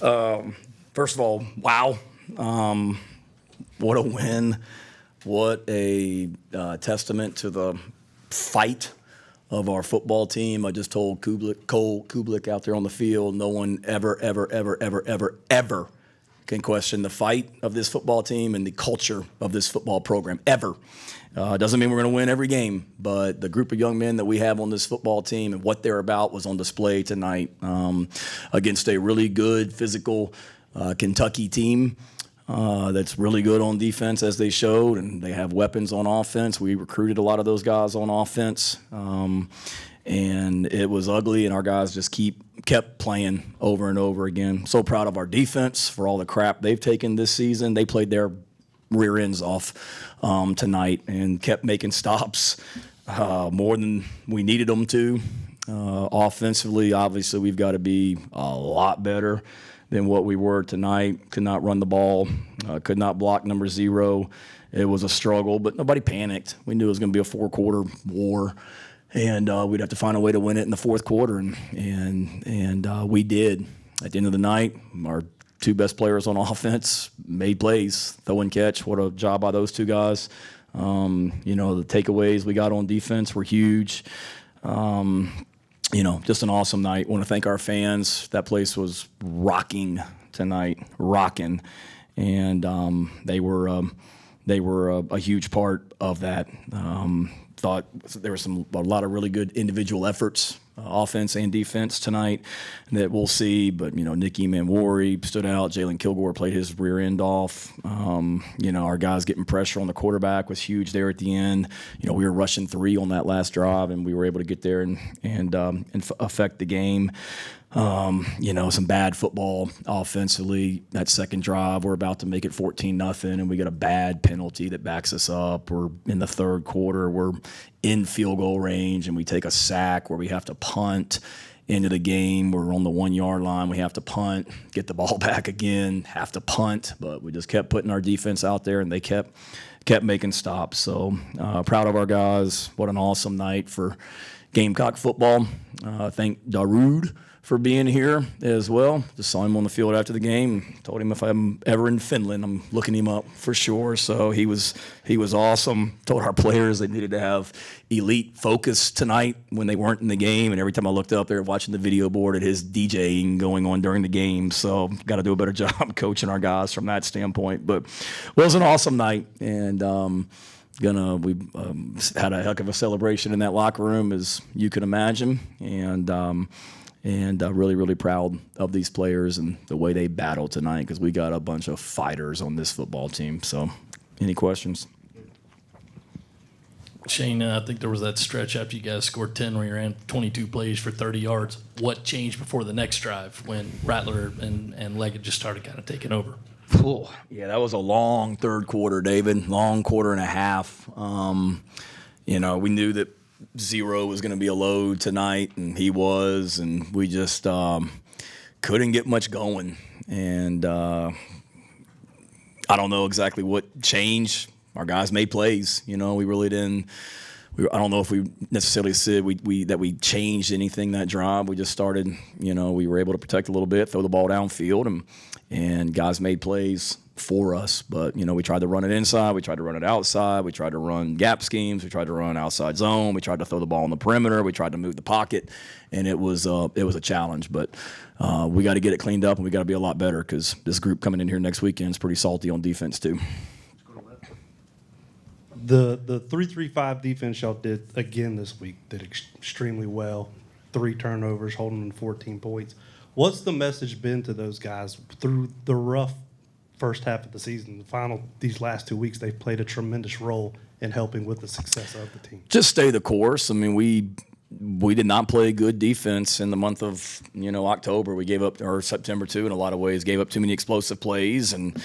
First of all, wow. What a win. What a testament to the fight of our football team. I just told Cole Kublik out there on the field, no one ever can question the fight of this football team and the culture of this football program, ever. Doesn't mean we're going to win every game, but the group of young men that we have on this football team and what they're about was on display tonight against a really good physical Kentucky team that's really good on defense, as they showed, and they have weapons on offense. We recruited a lot of those guys on offense, and it was ugly, and our guys just kept playing over and over again. So proud of our defense for all the crap they've taken this season. They played their rear ends off tonight and kept making stops more than we needed them to. Offensively, obviously, we've got to be a lot better than what we were tonight. Could not run the ball, could not block number 0. It was a struggle, but nobody panicked. We knew it was going to be a 4-quarter war, and we'd have to find a way to win it in the fourth quarter, and we did. At the end of the night, our 2 best players on offense made plays, throw and catch. What a job by those 2 guys. The takeaways we got on defense were huge. Just an awesome night. Want to thank our fans. That place was rocking tonight, and they were a huge part of that. Thought there was a lot of really good individual efforts, offense and defense tonight, that we'll see. But Nicky Manwari stood out. Jalen Kilgore played his rear end off. Our guys getting pressure on the quarterback was huge there at the end. We were rushing 3 on that last drive, and we were able to get there and affect the game. Some bad football offensively. That second drive, we're about to make it 14-0, and we get a bad penalty that backs us up. We're in the third quarter. We're in field goal range, and we take a sack where we have to punt into the game. We're on the 1-yard line. We have to punt, get the ball back again, have to punt. But we just kept putting our defense out there, and they kept making stops. So proud of our guys. What an awesome night for Gamecock football. Thank Darude for being here as well. Just saw him on the field after the game. Told him if I'm ever in Finland, I'm looking him up for sure. So he was awesome. Told our players they needed to have elite focus tonight when they weren't in the game. And every time I looked up, they were watching the video board at his DJing going on during the game. So got to do a better job coaching our guys from that standpoint. But it was an awesome night, and we had a heck of a celebration in that locker room, as you can imagine, and really, really proud of these players and the way they battled tonight, because we got a bunch of fighters on this football team. So, any questions? Shane, I think there was that stretch after you guys scored 10 where you ran 22 plays for 30 yards. What changed before the next drive when Rattler and Leggett just started kind of taking over? Cool. Yeah, that was a long third quarter, David. Long quarter and a half. We knew that 0 was going to be a load tonight, and he was, and we just couldn't get much going. And I don't know exactly what changed. Our guys made plays. We really didn't. I don't know if we necessarily said that we changed anything that drive. We just started. We were able to protect a little bit, throw the ball downfield, and guys made plays for us. But we tried to run it inside, we tried to run it outside, we tried to run gap schemes, we tried to run outside zone, we tried to throw the ball on the perimeter, we tried to move the pocket, and it was a challenge. But we got to get it cleaned up, and we got to be a lot better, because this group coming in here next weekend is pretty salty on defense too. The 3-3-5 defense y'all did again this week did extremely well. 3 turnovers, holding them 14 points. What's the message been to those guys through the rough first half of the season? These last 2 weeks, they've played a tremendous role in helping with the success of the team. Just stay the course. I mean, we did not play good defense in the month of October. We gave up, or September too, in a lot of ways, gave up too many explosive plays and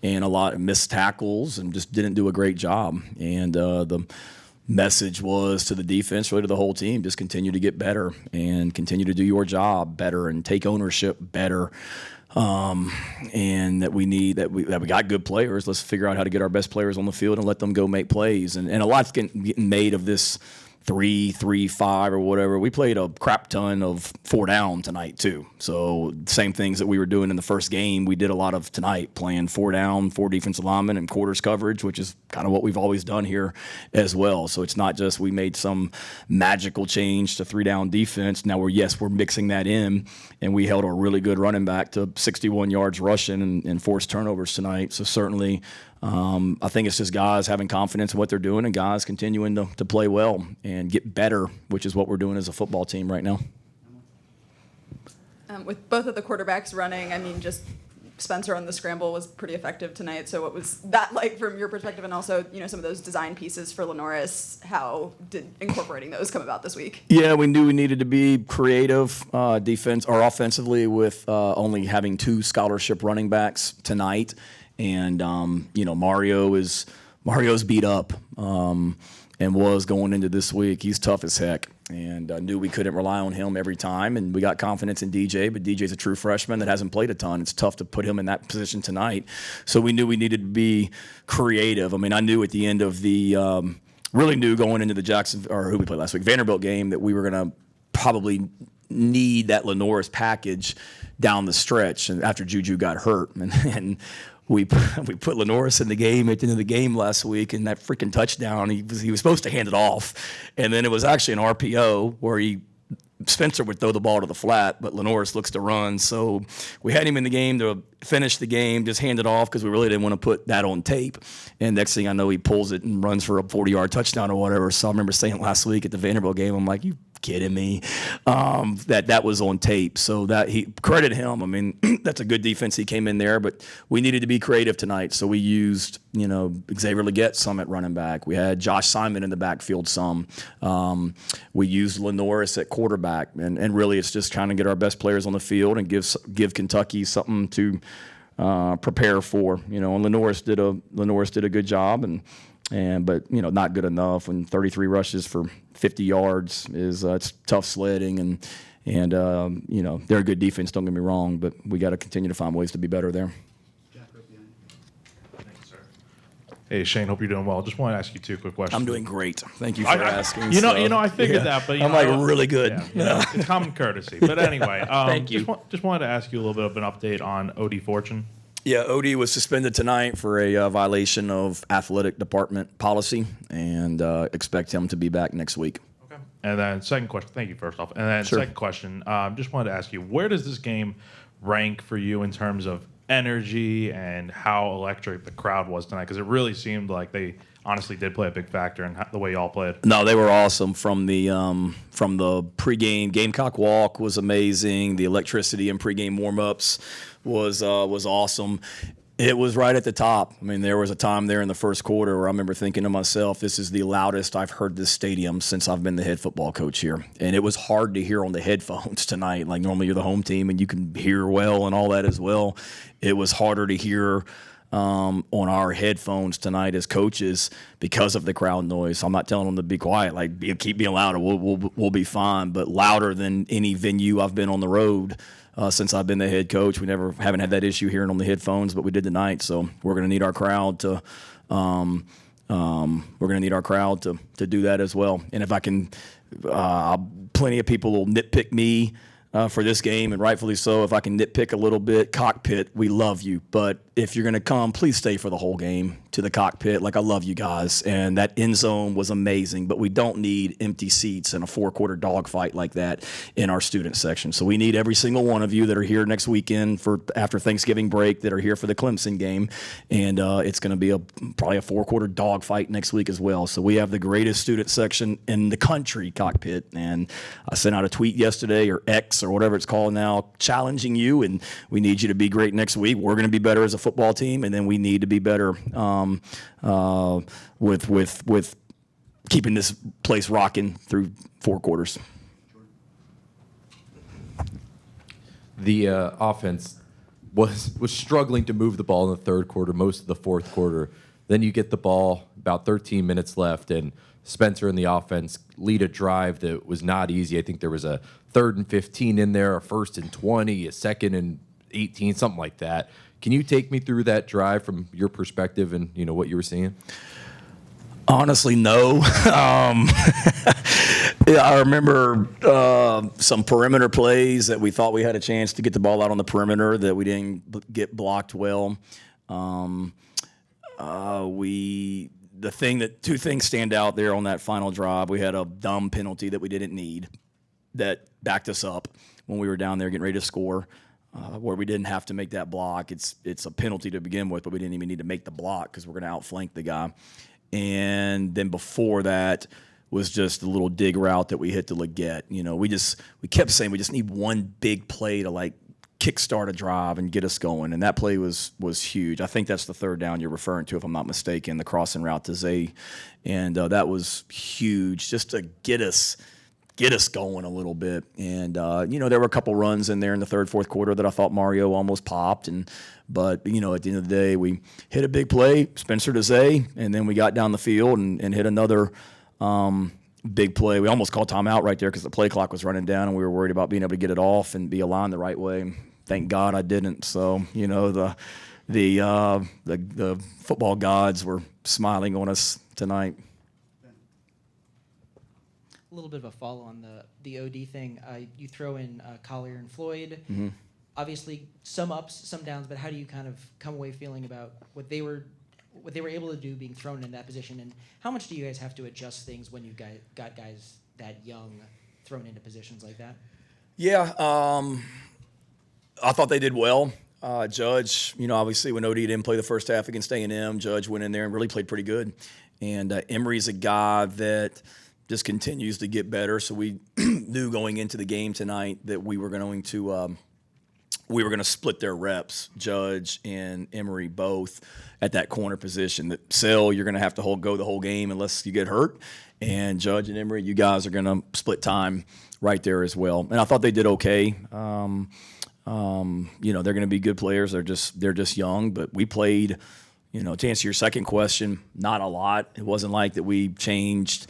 a lot of missed tackles, and just didn't do a great job. And the message was to the defense, really to the whole team, just continue to get better and continue to do your job better and take ownership better. And that we got good players. Let's figure out how to get our best players on the field and let them go make plays. And a lot's getting made of this 3-3-5 or whatever. We played a crap ton of 4 down tonight too. So same things that we were doing in the first game, we did a lot of tonight, playing 4 down, 4 defensive linemen and quarters coverage, which is kind of what we've always done here as well. So it's not just we made some magical change to 3 down defense. Now we're mixing that in, and we held a really good running back to 61 yards rushing and forced turnovers tonight. So certainly I think it's just guys having confidence in what they're doing and guys continuing to play well and get better, which is what we're doing as a football team right now. With both of the quarterbacks running, I mean, just Spencer on the scramble was pretty effective tonight. So what was that like from your perspective? And also, some of those design pieces for Lenoris, how did incorporating those come about this week? Yeah, we knew we needed to be creative defense or offensively with only having 2 scholarship running backs tonight. And, Mario's beat up and was going into this week. He's tough as heck. And I knew we couldn't rely on him every time. And we got confidence in DJ, but DJ's a true freshman that hasn't played a ton. It's tough to put him in that position tonight. So we knew we needed to be creative. I mean, I knew at the end of really knew going into the who we played last week, Vanderbilt game, that we were going to probably need that Lenoris package down the stretch and after Juju got hurt. And we put Lenoris in the game at the end of the game last week, and that freaking touchdown, he was supposed to hand it off. And then it was actually an RPO where Spencer would throw the ball to the flat, but Lenoris looks to run. So we had him in the game to finish the game, just hand it off because we really didn't want to put that on tape. And next thing I know, he pulls it and runs for a 40-yard touchdown or whatever. So I remember saying last week at the Vanderbilt game, I'm like, you kidding me? That was on tape. So that he credit him. I mean, that's a good defense. He came in there, but we needed to be creative tonight. So we used, Xavier Leggett some at running back. We had Josh Simon in the backfield some. We used Lenoris at quarterback, and really it's just trying to get our best players on the field and give Kentucky something to prepare for. And Lenoris did a good job, but not good enough. When 33 rushes for 50 yards is it's tough sledding, and they're a good defense. Don't get me wrong, but we got to continue to find ways to be better there. Hey, Shane, hope you're doing well. Just want to ask you 2 quick questions. I'm doing great. Thank you for asking. I figured that, but I'm really good. Yeah, it's common courtesy. But anyway, thank you. Just wanted to ask you a little bit of an update on Odie Fortune. Yeah, Odie was suspended tonight for a violation of athletic department policy, and expect him to be back next week. Okay. And then second question. Thank you, first off. And then Sure. Second question. Just wanted to ask you, where does this game rank for you in terms of energy and how electric the crowd was tonight? Because it really seemed like they honestly did play a big factor in the way y'all played. No, they were awesome. From the pregame Gamecock walk was amazing. The electricity and pregame warmups was awesome. It was right at the top. I mean, there was a time there in the first quarter where I remember thinking to myself, this is the loudest I've heard this stadium since I've been the head football coach here. And it was hard to hear on the headphones tonight. Like normally you're the home team and you can hear well and all that as well. It was harder to hear on our headphones tonight as coaches because of the crowd noise. I'm not telling them to be quiet, keep being louder. We'll be fine. But louder than any venue I've been on the road since I've been the head coach. We haven't had that issue hearing on the headphones, but we did tonight. So we're going to need our crowd to do that as well. And if I can, plenty of people will nitpick me for this game, and rightfully so. If I can nitpick a little bit, cockpit, we love you. But if you're going to come, please stay for the whole game to the cockpit. I love you guys. And that end zone was amazing, but we don't need empty seats and a 4-quarter dogfight like that in our student section. So we need every single one of you that are here next weekend after Thanksgiving break that are here for the Clemson game. And it's going to be probably a 4-quarter dogfight next week as well. So we have the greatest student section in the country, cockpit. And I sent out a tweet yesterday, or X or whatever it's called now, challenging you. And we need you to be great next week. We're going to be better as a football team, and then we need to be better with keeping this place rocking through 4 quarters. The offense was struggling to move the ball in the third quarter, most of the fourth quarter. Then you get the ball, about 13 minutes left, and Spencer and the offense lead a drive that was not easy. I think there was a 3rd and 15 in there, a 1st and 20, a 2nd and 18, something like that. Can you take me through that drive from your perspective and what you were seeing? Honestly, no. Yeah, I remember some perimeter plays that we thought we had a chance to get the ball out on the perimeter that we didn't get blocked well. Two things stand out there on that final drive. We had a dumb penalty that we didn't need that backed us up when we were down there getting ready to score, where we didn't have to make that block. It's a penalty to begin with, but we didn't even need to make the block because we're going to outflank the guy. And then before that was just a little dig route that we hit to Leggett. You know, we kept saying we just need one big play to like kickstart a drive and get us going, and that play was huge. I think that's the third down you're referring to, if I'm not mistaken, the crossing route to Zay, and that was huge just to get us going a little bit. And there were a couple runs in there in the third, fourth quarter that I thought Mario almost popped, but at the end of the day, we hit a big play, Spencer to Zay, and then we got down the field and hit another big play. We almost called timeout right there because the play clock was running down, and we were worried about being able to get it off and be aligned the right way. Thank God I didn't. So the football gods were smiling on us tonight. A little bit of a follow on the OD thing. You throw in Collier and Floyd. Mm-hmm. Obviously, some ups, some downs. But how do you kind of come away feeling about what they were able to do being thrown in that position, and how much do you guys have to adjust things when you got guys that young thrown into positions like that? Yeah, I thought they did well. Judge, obviously when OD didn't play the first half against A&M, Judge went in there and really played pretty good. And Emery's a guy that just continues to get better. So we knew going into the game tonight that we were going to split their reps, Judge and Emery both at that corner position. That Sell, you're going to have to go the whole game unless you get hurt. And Judge and Emery, you guys are going to split time right there as well. And I thought they did okay. They're going to be good players. They're just young, but we played, to answer your second question, not a lot. It wasn't like that we changed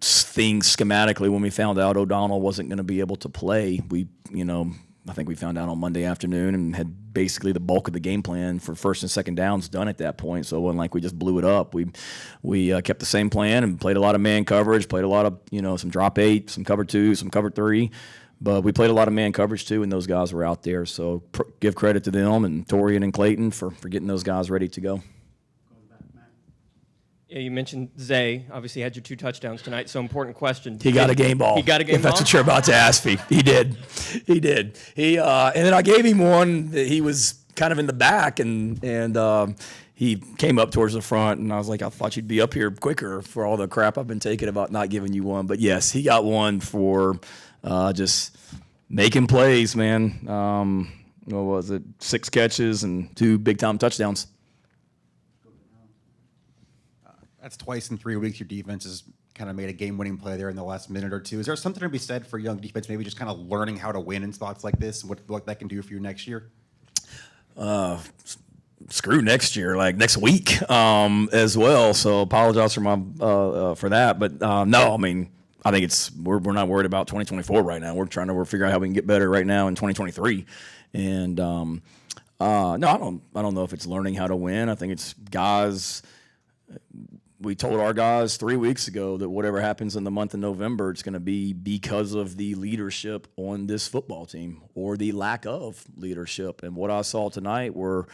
things schematically when we found out O'Donnell wasn't going to be able to play. I think we found out on Monday afternoon and had basically the bulk of the game plan for first and second downs done at that point. So it wasn't like we just blew it up. We kept the same plan and played a lot of man coverage, played a lot of, some drop 8, some cover 2, some cover 3. But we played a lot of man coverage too, and those guys were out there. So give credit to them and Torian and Clayton for getting those guys ready to go. Yeah, you mentioned Zay. Obviously, had your 2 touchdowns tonight. So important question. He got a game ball. He got a game if ball. That's what you're about to ask me. He did. And then I gave him one that he was kind of in the back, and he came up towards the front, and I was like, I thought you'd be up here quicker for all the crap I've been taking about not giving you one. But yes, he got one for just making plays, man. What was it? 6 catches and 2 big-time touchdowns. That's twice in 3 weeks your defense has kind of made a game-winning play there in the last minute or two. Is there something to be said for young defense, maybe just kind of learning how to win in spots like this, and what that can do for you next year? Screw next year, like next week as well. So apologize for that. But no, I mean, I think we're not worried about 2024 right now. We're figure out how we can get better right now in 2023. And no, I don't know if it's learning how to win. I think it's guys. We told our guys 3 weeks ago that whatever happens in the month of November, it's going to be because of the leadership on this football team or the lack of leadership. And what I saw tonight were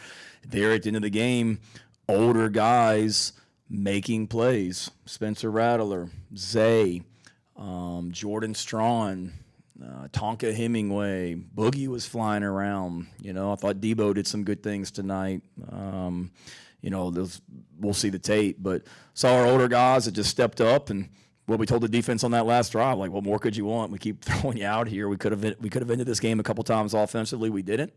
there at the end of the game, older guys making plays. Spencer Rattler, Zay, Jordan Strawn, Tonka Hemingway, Boogie was flying around. I thought Debo did some good things tonight. We'll see the tape, but saw our older guys that just stepped up, and what we told the defense on that last drive, like, what more could you want? We keep throwing you out here. We could have ended this game a couple times offensively. We didn't,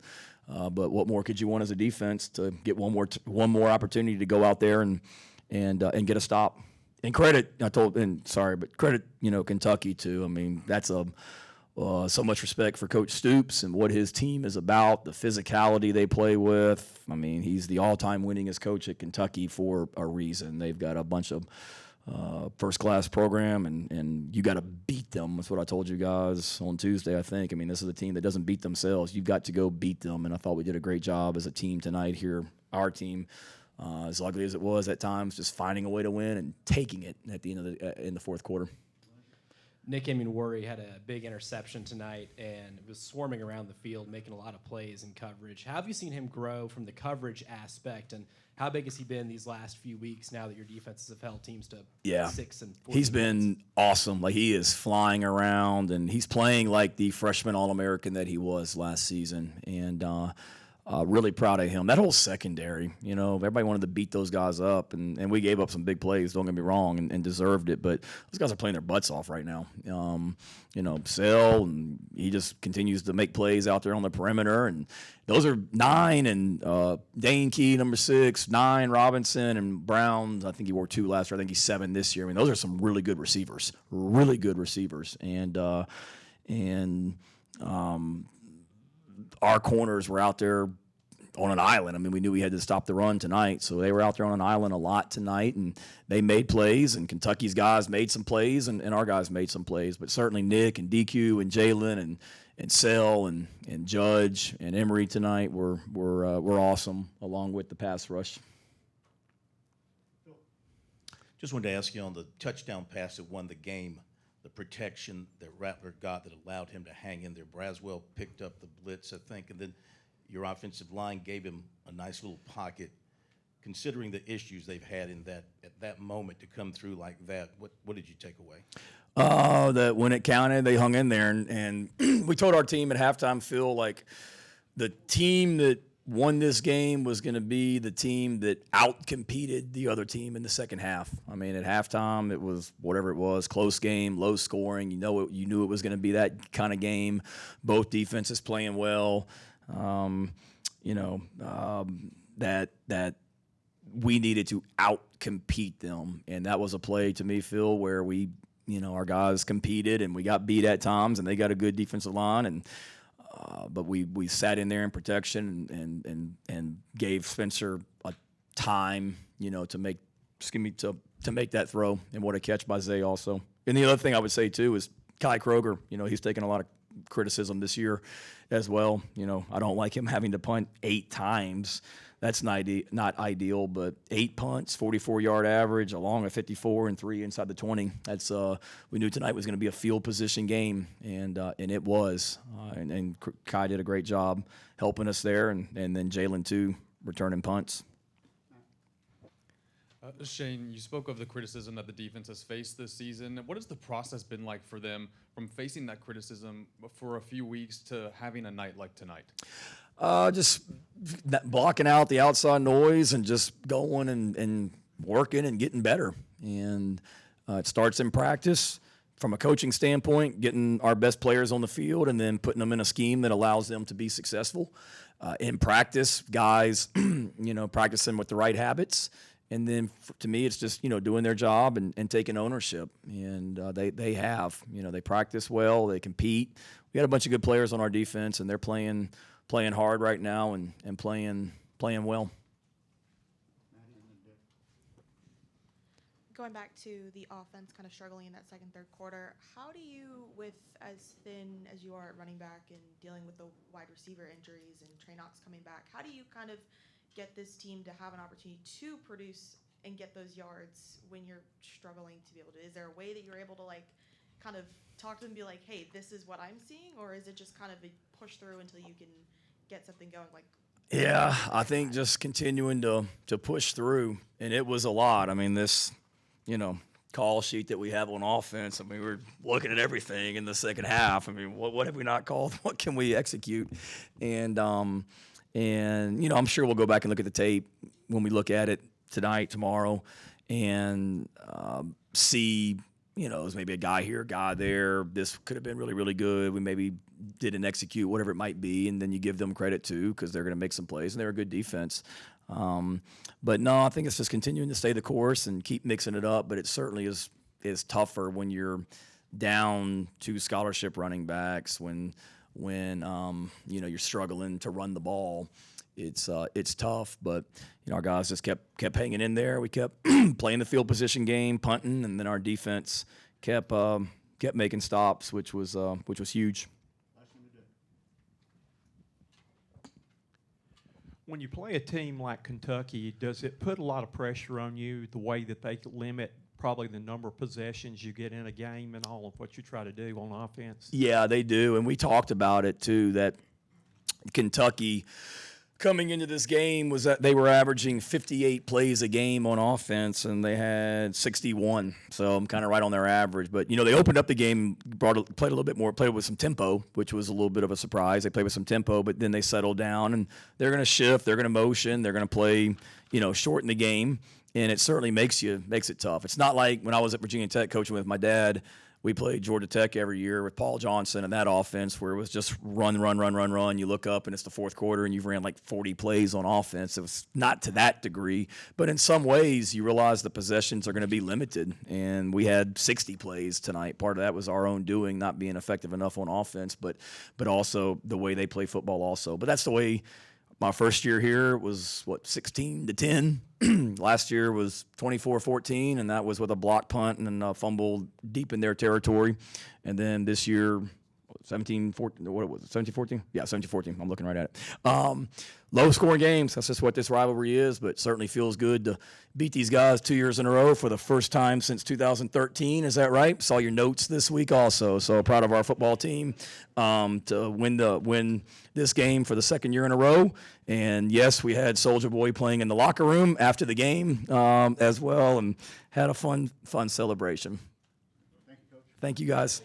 but what more could you want as a defense to get one more opportunity to go out there and get a stop? And credit Kentucky too. I mean, that's so much respect for Coach Stoops and what his team is about, the physicality they play with. I mean, he's the all-time winningest coach at Kentucky for a reason. They've got a bunch of first-class program, and you got to beat them. That's what I told you guys on Tuesday, I think. I mean, this is a team that doesn't beat themselves. You've got to go beat them, and I thought we did a great job as a team tonight here, our team, as ugly as it was at times, just finding a way to win and taking it at the end of in the fourth quarter. Nick Emunwari had a big interception tonight and was swarming around the field, making a lot of plays in coverage. How have you seen him grow from the coverage aspect, and how big has he been these last few weeks now that your defenses have held teams to 6 and 14 He's been points? awesome. Like, he is flying around, and he's playing like the freshman All-American that he was last season, and really proud of him. That whole secondary, everybody wanted to beat those guys up, and we gave up some big plays, don't get me wrong, and deserved it, but those guys are playing their butts off right now. Sell, and he just continues to make plays out there on the perimeter, and those are 9, and Dane Key, number 6, 9, Robinson, and Brown, I think he wore 2 last year, I think he's 7 this year. I mean, those are some really good receivers, and our corners were out there on an island. I mean, we knew we had to stop the run tonight, so they were out there on an island a lot tonight, and they made plays, and Kentucky's guys made some plays, and our guys made some plays. But certainly Nick and DQ and Jalen and Sell and Judge and Emery tonight were awesome, along with the pass rush. Just wanted to ask you on the touchdown pass that won the game, the protection that Rattler got that allowed him to hang in there. Braswell picked up the blitz, I think, and then your offensive line gave him a nice little pocket. Considering the issues they've had at that moment to come through like that, what did you take away? That when it counted, they hung in there, and we told our team at halftime, Phil, like, the team that won this game was going to be the team that out-competed the other team in the second half. I mean, at halftime, it was whatever it was, close game, low scoring. You knew it was going to be that kind of game. Both defenses playing well. That we needed to out-compete them, and that was a play to me, Phil, where our guys competed, and we got beat at times, and they got a good defensive line, and but we sat in there in protection and gave Spencer a time, to make that throw, and what a catch by Zay also. And the other thing I would say too is Kai Kroger. He's taken a lot of criticism this year as well. I don't like him having to punt 8 times. That's not ideal, but 8 punts, 44-yard average, along a 54 and 3 inside the 20. That's we knew tonight was going to be a field position game, and it was. And Kai did a great job helping us there, and then Jalen too, returning punts. Shane, you spoke of the criticism that the defense has faced this season. What has the process been like for them from facing that criticism for a few weeks to having a night like tonight? Just blocking out the outside noise and just going and working and getting better. And it starts in practice. From a coaching standpoint, getting our best players on the field and then putting them in a scheme that allows them to be successful. In practice, guys, practicing with the right habits. And then to me, it's just, doing their job and taking ownership. And they have. They practice well, they compete. We got a bunch of good players on our defense, and they're playing hard right now and playing well. Going back to the offense kind of struggling in that second, third quarter, how do you, with as thin as you are at running back and dealing with the wide receiver injuries and Trey Knox coming back, how do you kind of get this team to have an opportunity to produce and get those yards when you're struggling to be able to? Is there a way that you're able to kind of talk to them and be like, hey, this is what I'm seeing? Or is it just kind of a push through until you can get something going? Yeah, I think just continuing to push through, and it was a lot. I mean, this, call sheet that we have on offense, I mean, we're looking at everything in the second half. I mean, what have we not called? What can we execute? And I'm sure we'll go back and look at the tape when we look at it tonight, tomorrow, and see, there's maybe a guy here, a guy there. This could have been really, really good. We maybe didn't execute, whatever it might be, and then you give them credit too because they're going to make some plays, and they're a good defense. But no, I think it's just continuing to stay the course and keep mixing it up. But it certainly is tougher when you're down 2 scholarship running backs, when you're struggling to run the ball. It's tough, but our guys just kept hanging in there. We kept playing the field position game, punting, and then our defense kept making stops, which was huge. When you play a team like Kentucky, does it put a lot of pressure on you, the way that they limit probably the number of possessions you get in a game and all of what you try to do on offense? Yeah, they do. And we talked about it, too, that Kentucky coming into this game was that they were averaging 58 plays a game on offense, and they had 61. So I'm kind of right on their average. But, they opened up the game, played a little bit more, played with some tempo, which was a little bit of a surprise. They played with some tempo, but then they settled down, and they're going to shift, they're going to motion, they're going to play, shorten the game. And it certainly makes it tough. It's not like when I was at Virginia Tech coaching with my dad, we played Georgia Tech every year with Paul Johnson and that offense where it was just run. You look up and it's the fourth quarter and you've ran like 40 plays on offense. It was not to that degree, but in some ways you realize the possessions are going to be limited. And we had 60 plays tonight. Part of that was our own doing, not being effective enough on offense, but also the way they play football also. But that's the way. My first year here was, 16-10. Last year was 24-14, and that was with a block punt and a fumble deep in their territory. And then this year, 17-14, what was it, 17-14? Yeah, 17-14. I'm looking right at it. Low-scoring games. That's just what this rivalry is, but certainly feels good to beat these guys 2 years in a row for the first time since 2013. Is that right? Saw your notes this week also. So proud of our football team to win this game for the second year in a row. And, yes, we had Soulja Boy playing in the locker room after the game as well and had a fun celebration. Thank you, Coach. Thank you, guys.